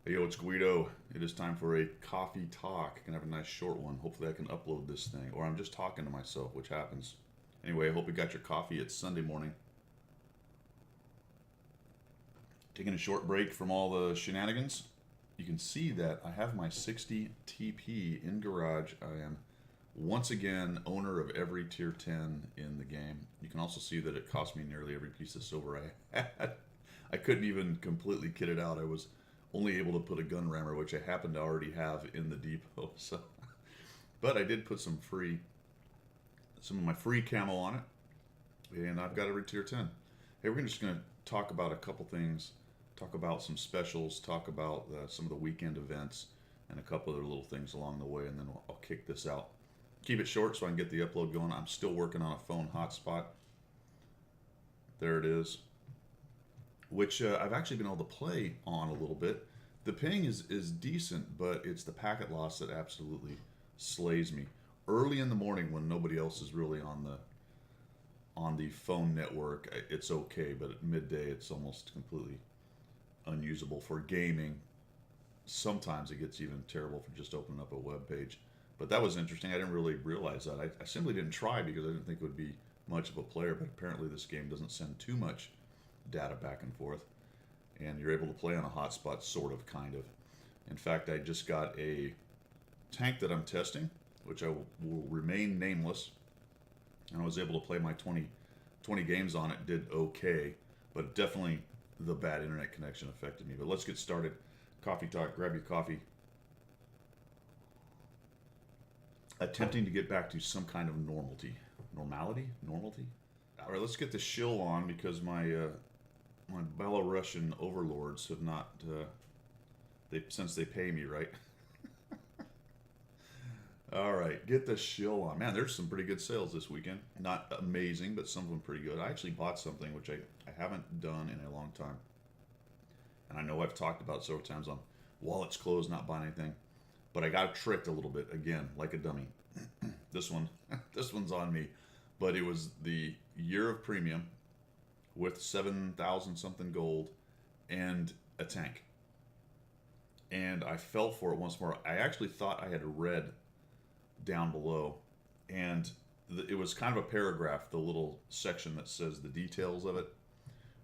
Hey, yo, it's Guido. It is time for a coffee talk. Gonna have a nice short one. Hopefully, I can upload this thing, or I'm just talking to myself, which happens. Anyway, I hope you got your coffee. It's Sunday morning. Taking a short break from all the shenanigans. You can see that I have my 60 TP in garage. I am once again owner of every tier 10 in the game. You can also see that it cost me nearly every piece of silver I had. I couldn't even completely kit it out. I was only able to put a gun rammer, which I happen to already have in the depot. So, but I did put some of my free camo on it, and I've got every tier 10. Hey, we're just going to talk about a couple things, talk about some specials, talk about some of the weekend events, and a couple other little things along the way, and then I'll kick this out. Keep it short so I can get the upload going. I'm still working on a phone hotspot. There it is, which I've actually been able to play on a little bit. The ping is decent, but it's the packet loss that absolutely slays me. Early in the morning when nobody else is really on the phone network, it's okay, but at midday it's almost completely unusable for gaming. Sometimes it gets even terrible for just opening up a web page. But that was interesting. I didn't really realize that. I simply didn't try because I didn't think it would be much of a player, but apparently this game doesn't send too much data back and forth, and you're able to play on a hotspot, sort of, kind of. In fact, I just got a tank that I'm testing, which I will remain nameless, and I was able to play my 20 games on it. Did okay, but definitely the bad internet connection affected me. But let's get started. Coffee talk. Grab your coffee. Attempting to get back to some kind of normality. Normality? All right, let's get the shill on because my Belarusian overlords have not, since they pay me, right? All right, get the shill on. Man, there's some pretty good sales this weekend. Not amazing, but some of them pretty good. I actually bought something which I haven't done in a long time. And I know I've talked about several times on wallets closed, not buying anything. But I got tricked a little bit, again, like a dummy. This one's on me. But it was the year of premium with 7,000 something gold and a tank. And I fell for it once more. I actually thought I had read down below, and it was kind of a paragraph, the little section that says the details of it,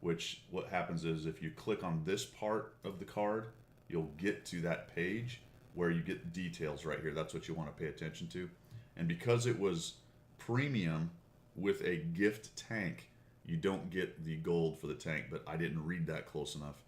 which what happens is if you click on this part of the card, you'll get to that page where you get details right here. That's what you want to pay attention to. And because it was premium with a gift tank, you don't get the gold for the tank, but I didn't read that close enough.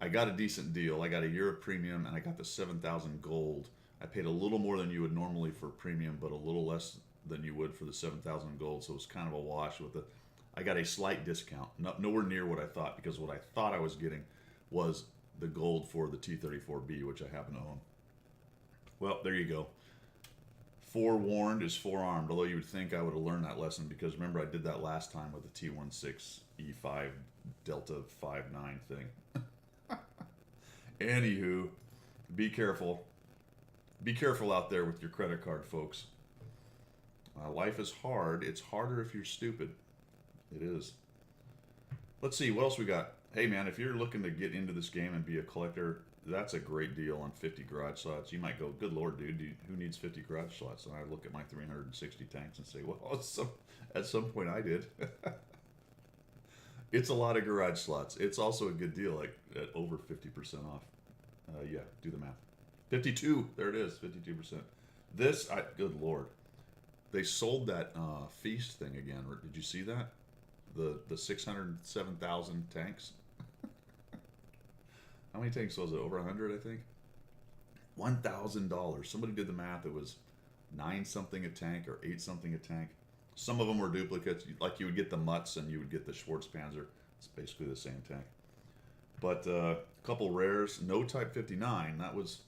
I got a decent deal. I got a year of premium, and I got the 7,000 gold. I paid a little more than you would normally for premium, but a little less than you would for the 7,000 gold, so it was kind of a wash with it. I got a slight discount, nowhere near what I thought, because what I thought I was getting was the gold for the T-34B, which I happen to own. Well, there you go. Forewarned is forearmed, although you would think I would have learned that lesson, because remember I did that last time with the T-16E5 Delta 59 thing. Anywho, be careful. Be careful out there with your credit card, folks. Life is hard. It's harder if you're stupid. It is. Let's see, what else we got? Hey man, if you're looking to get into this game and be a collector, that's a great deal on 50 garage slots. You might go, good lord, dude, who needs 50 garage slots? And I look at my 360 tanks and say, well, at some point I did. It's a lot of garage slots. It's also a good deal, like at over 50% off. Yeah, do the math. 52, there it is, 52%. Good lord. They sold that feast thing again. Did you see that? The 607,000 tanks. How many tanks was it? Over 100, I think. $1,000. Somebody did the math. It was 9 something a tank or 8 something a tank. Some of them were duplicates. Like you would get the Mutts and you would get the Schwarzpanzer. It's basically the same tank. But a couple rares. No Type 59. That was,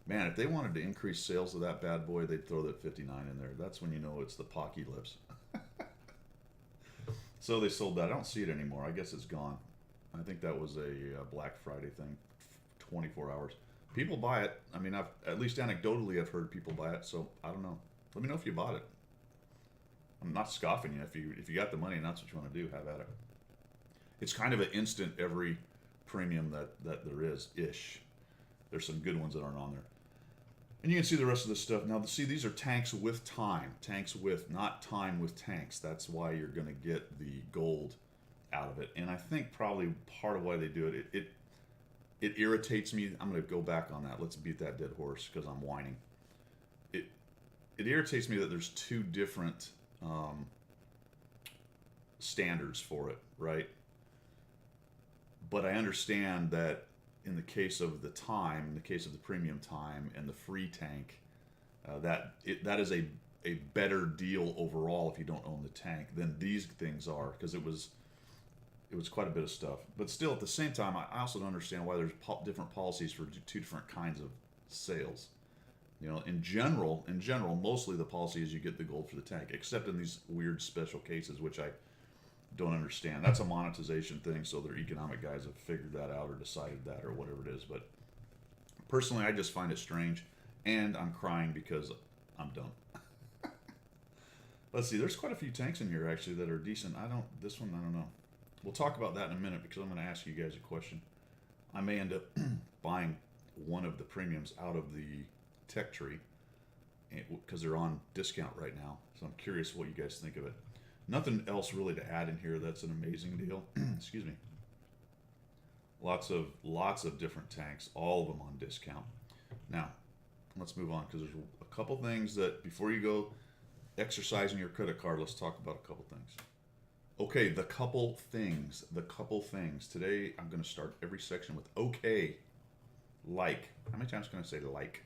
man, if they wanted to increase sales of that bad boy, they'd throw that 59 in there. That's when you know it's the Pocky lips. So they sold that. I don't see it anymore. I guess it's gone. I think that was a Black Friday thing, 24 hours. People buy it. I mean, I've at least anecdotally I've heard people buy it. So I don't know. Let me know if you bought it. I'm not scoffing you. If you got the money and that's what you want to do, have at it. It's kind of an instant every premium that there is ish. There's some good ones that aren't on there. And you can see the rest of this stuff. Now, see, these are tanks with time. Tanks with, not time with tanks. That's why you're going to get the gold out of it. And I think probably part of why they do it, it irritates me. I'm going to go back on that. Let's beat that dead horse because I'm whining. It irritates me that there's two different standards for it, right? But I understand that in the case of the time, in the case of the premium time and the free tank, that is a better deal overall if you don't own the tank than these things are, because it was quite a bit of stuff. But still, at the same time, I also don't understand why there's different policies for two different kinds of sales. You know, in general, mostly the policy is you get the gold for the tank, except in these weird special cases, which I don't understand. That's a monetization thing, so their economic guys have figured that out or decided that or whatever it is. But personally, I just find it strange, and I'm crying because I'm dumb. Let's see, there's quite a few tanks in here actually that are decent. This one, I don't know. We'll talk about that in a minute because I'm going to ask you guys a question. I may end up buying one of the premiums out of the tech tree because they're on discount right now. So I'm curious what you guys think of it. Nothing else really to add in here. That's an amazing deal. Excuse me. Lots of different tanks, all of them on discount. Now, let's move on because there's a couple things that before you go exercising your credit card, let's talk about a couple things. Okay, the couple things. Today I'm going to start every section with okay. Like. How many times can I say like?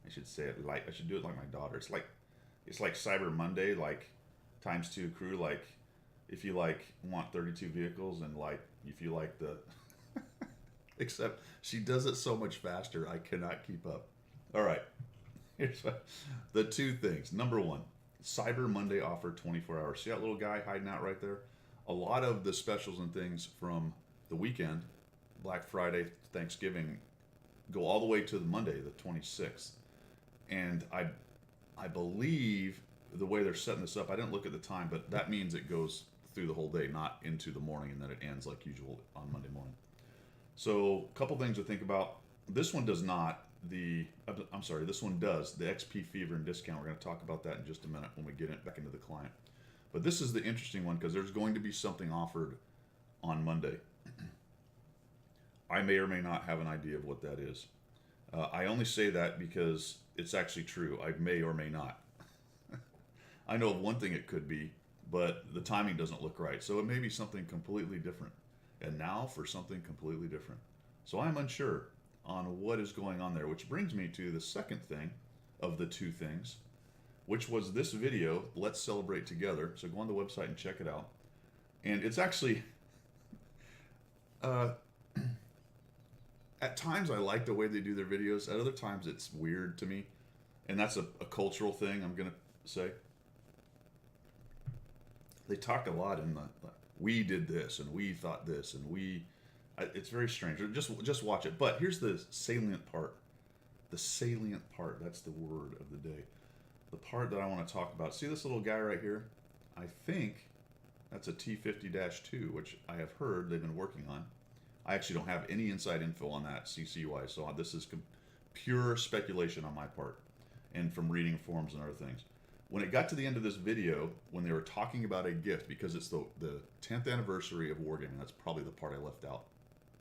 I should say it like. I should do it like my daughter. It's like Cyber Monday, like times 2 crew, like if you like want 32 vehicles and like if you like the except she does it so much faster I cannot keep up. All right, here's the two things. Number one, Cyber Monday offer 24 hours. See that little guy hiding out right there? A lot of the specials and things from the weekend, Black Friday, Thanksgiving, go all the way to the Monday, the 26th. And I believe the way they're setting this up, I didn't look at the time, but that means it goes through the whole day, not into the morning, and then it ends like usual on Monday morning. So a couple things to think about. This one does not. This one does. The XP Fever and discount. We're going to talk about that in just a minute when we get it back into the client. But this is the interesting one because there's going to be something offered on Monday. I may or may not have an idea of what that is. I only say that because it's actually true. I may or may not. I know of one thing it could be, but the timing doesn't look right. So it may be something completely different. And now for something completely different. So I'm unsure on what is going on there, which brings me to the second thing of the two things, which was this video, Let's Celebrate Together. So go on the website and check it out. And it's actually, at times I like the way they do their videos. At other times it's weird to me. And that's a cultural thing, I'm going to say. They talk a lot in the, we did this and we thought this and it's very strange. Just watch it. But here's the salient part. The salient part, that's the word of the day. The part that I want to talk about. See this little guy right here? I think that's a T50-2, which I have heard they've been working on. I actually don't have any inside info on that CCY, so this is pure speculation on my part and from reading forums and other things. When it got to the end of this video, when they were talking about a gift, because it's the 10th anniversary of Wargaming, that's probably the part I left out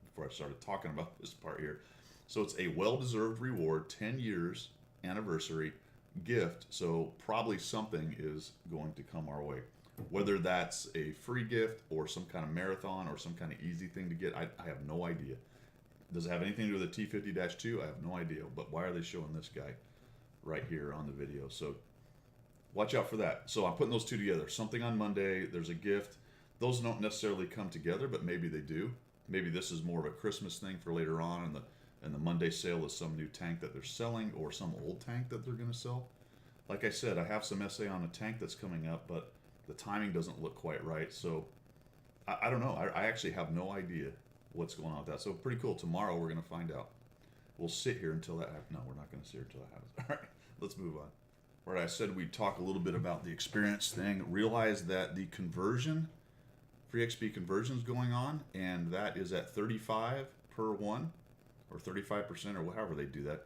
before I started talking about this part here. So it's a well-deserved reward, 10 years anniversary gift, so probably something is going to come our way. Whether that's a free gift or some kind of marathon or some kind of easy thing to get, I have no idea. Does it have anything to do with the T50-2? I have no idea, but why are they showing this guy right here on the video? So watch out for that. So I'm putting those two together. Something on Monday, there's a gift. Those don't necessarily come together, but maybe they do. Maybe this is more of a Christmas thing for later on, and the Monday sale is some new tank that they're selling or some old tank that they're going to sell. Like I said, I have some essay on a tank that's coming up, but the timing doesn't look quite right. So I don't know. I actually have no idea what's going on with that. So pretty cool. Tomorrow we're going to find out. We'll sit here until that happens. No, we're not going to sit here until that happens. All right, let's move on. All right, I said we'd talk a little bit about the experience thing. Realize that the conversion, free XP conversion is going on, and that is at 35 per one, or 35%, or however they do that,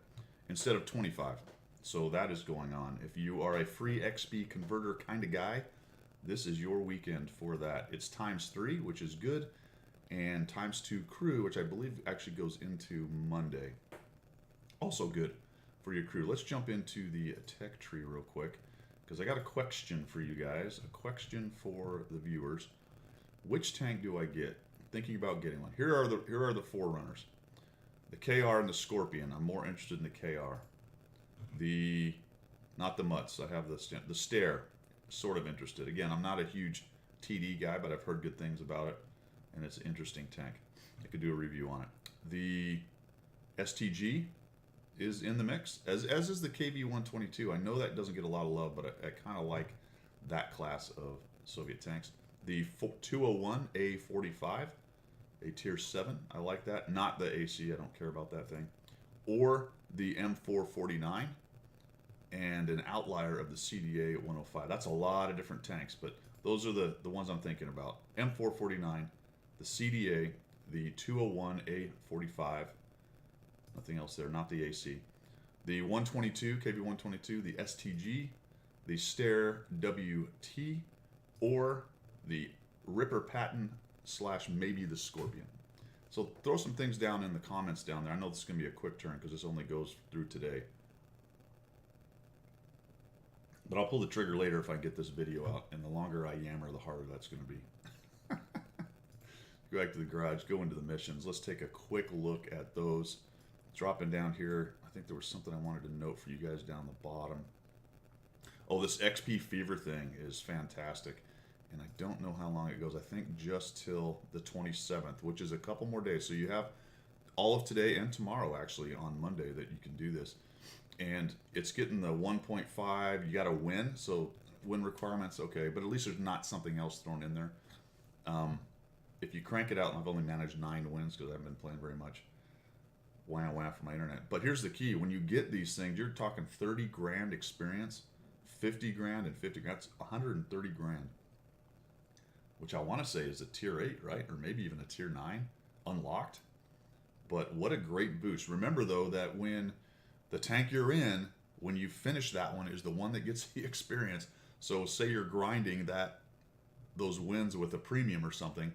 instead of 25. So that is going on. If you are a free XP converter kind of guy, this is your weekend for that. It's ×3, which is good, and ×2 crew, which I believe actually goes into Monday. Also good for your crew. Let's jump into the tech tree real quick, because I got a question for you guys, a question for the viewers. Which tank do I get? Thinking about getting one. Here are the forerunners. The KR and the Scorpion. I'm more interested in the KR. Not the Mutts. I have the Stare. Sort of interested. Again, I'm not a huge TD guy, but I've heard good things about it, and it's an interesting tank. I could do a review on it. The STG is in the mix, as is the KV-122. I know that doesn't get a lot of love, but I kind of like that class of Soviet tanks. The 201A45, a tier 7. I like that. Not the AC. I don't care about that thing. Or the M449, and an outlier of the CDA 105. That's a lot of different tanks, but those are the ones I'm thinking about. M449, the CDA, the 201A45, nothing else there, not the AC. The 122, KV-122, the STG, the Stare WT, or the Ripper Patton / maybe the Scorpion. So throw some things down in the comments down there. I know this is going to be a quick turn because this only goes through today. But I'll pull the trigger later if I get this video out, and the longer I yammer, the harder that's going to be. Go back to the garage, go into the missions. Let's take a quick look at those. Dropping down here, I think there was something I wanted to note for you guys down the bottom. Oh, this XP Fever thing is fantastic, and I don't know how long it goes. I think just till the 27th, which is a couple more days. So you have all of today and tomorrow, actually, on Monday that you can do this. And it's getting the 1.5. You got to win, so win requirements, okay, but at least there's not something else thrown in there. If you crank it out, and I've only managed 9 wins because I haven't been playing very much. Wow, for my internet. But here's the key: when you get these things, you're talking 30 grand experience, 50 grand, and 50 grand. That's 130 grand, which I want to say is a tier 8, right, or maybe even a tier 9 unlocked. But what a great boost! Remember though that when the tank you're in, when you finish that one, is the one that gets the experience. So say you're grinding those wins with a premium or something,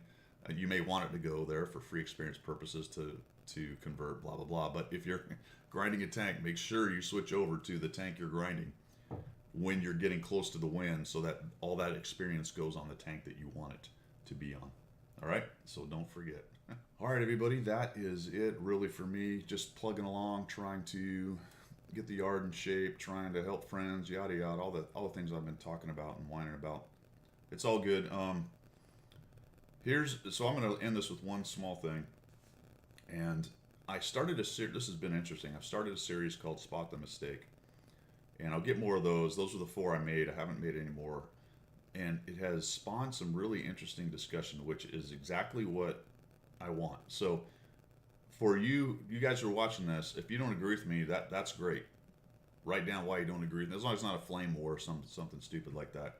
you may want it to go there for free experience purposes to convert, blah, blah, blah. But if you're grinding a tank, make sure you switch over to the tank you're grinding when you're getting close to the win, so that all that experience goes on the tank that you want it to be on. All right, so don't forget. All right, everybody, that is it really for me. Just plugging along, trying to get the yard in shape, trying to help friends, yada yada, all the things I've been talking about and whining about. It's all good. So I'm going to end this with one small thing. And I started a series. This has been interesting. I've started a series called Spot the Mistake, and I'll get more of those. Those are the 4 I made. I haven't made any more, and it has spawned some really interesting discussion, which is exactly what I want. So for you guys who are watching this, if you don't agree with me, that's great. Write down why you don't agree with me, as long as it's not a flame war or something stupid like that.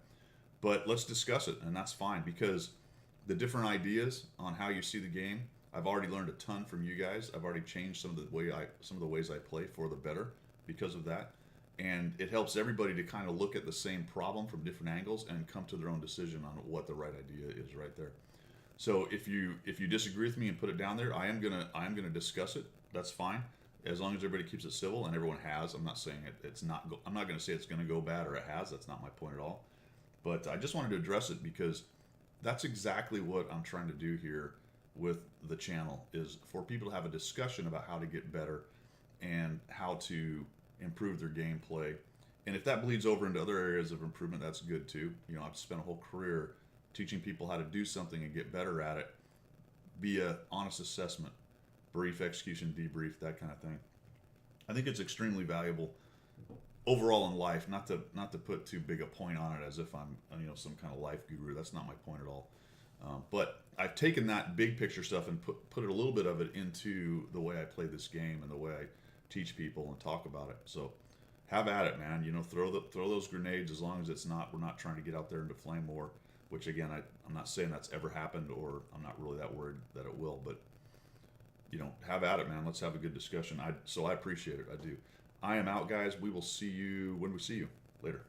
But let's discuss it, and that's fine, because the different ideas on how you see the game, I've already learned a ton from you guys. I've already changed some of the ways I play for the better because of that, and it helps everybody to kind of look at the same problem from different angles and come to their own decision on what the right idea is right there. So if you disagree with me and put it down there, I am gonna discuss it. That's fine, as long as everybody keeps it civil and everyone has. I'm not saying it's not. I'm not going to say it's going to go bad or it has. That's not my point at all. But I just wanted to address it because that's exactly what I'm trying to do here with the channel, is for people to have a discussion about how to get better and how to improve their gameplay. And if that bleeds over into other areas of improvement, that's good too. You know, I've spent a whole career teaching people how to do something and get better at it via honest assessment, brief, execution, debrief, that kind of thing. I think it's extremely valuable overall in life. Not to put too big a point on it as if I'm some kind of life guru. That's not my point at all. But I've taken that big picture stuff and put a little bit of it into the way I play this game and the way I teach people and talk about it. So have at it, man. You know, throw those grenades as long as we're not trying to get out there into flame war. Which again, I'm not saying that's ever happened, or I'm not really that worried that it will. But you know, have at it, man. Let's have a good discussion. So I appreciate it. I do. I am out, guys. We will see you when we see you later.